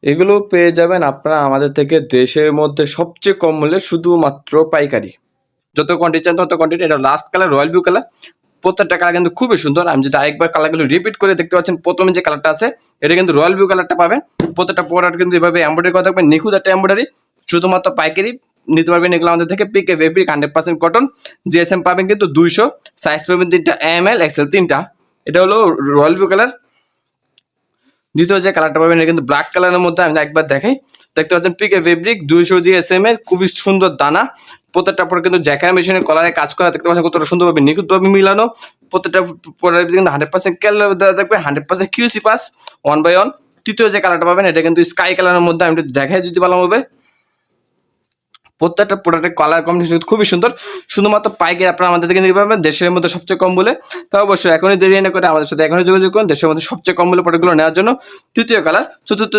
এগুলো পেয়ে যাবেন আপনারা আমাদের থেকে দেশের মধ্যে সবচেয়ে কম মূল্যে শুধুমাত্র পাইকারি। যত কোয়ান্টিটি চান তত কোয়ান্টিটি। এটা last colour royal blue colour. প্রত্যেকটা কালার কিন্তু খুবই সুন্দর। আমি যদি আরেকবার কালারগুলো রিপিট করে দেখতে পাচ্ছেন, প্রথমে যে কালারটা আছে এটা কিন্তু রয়্যাল ব্লু কালারটা পাবেন। প্রত্যেকটা প্রোডাক্ট কিন্তু এভাবে এমব্রয়ডারি করা থাকবে, নিখুঁত একটা এমব্রয়ডারি। শুধুমাত্র পাইকারি নিতে পারবেন এগুলো আমাদের থেকে। পিকে ফেব্রিক 100% কটন। জিএসএম পাবেন কিন্তু 200, সাইজ পাবেন 3টা, ML XL 3টা। এটা হলো রয়্যাল ব্লু কালার। দ্বিতীয় যে কালারটা পাবেন এটা কিন্তু ব্ল্যাক কালারের মধ্যে। আমি একবার দেখাই, দেখতে পাচ্ছেন পিকে ফেব্রিক 200 জিএসএম এর খুবই সুন্দর দানা। প্রত্যেকটা পরে কিন্তু জ্যাকার মেশিনের কলারে কাজ করা, দেখতে পাচ্ছেন কতটা সুন্দরভাবে নিখুঁতভাবে মিলানো। প্রত্যেকটা পরে কিন্তু 100% ক্যাল দেওয়া থাকবে, 100% কিউসি পাস 1/1। তৃতীয় যে কালারটা পাবেন এটা কিন্তু স্কাই কালারের মধ্যে। আমি একটু দেখাই দিতে পারলাম হবে। প্রত্যেকটা প্রোডাক্টের কালার কম্বিনেশন খুবই সুন্দর। শুধুমাত্র পাইকারি আপনারা আমাদের থেকে নিতে পারবেন দেশের মধ্যে সবচেয়ে কম মূল্যে। তা অবশ্যই এখনই দেরি না করে আমাদের সাথে এখনই যোগাযোগ করুন দেশের মধ্যে সবচেয়ে কম মূল্যে প্রোডাক্টগুলো নেওয়ার জন্য। তৃতীয় কালার। চতুর্থ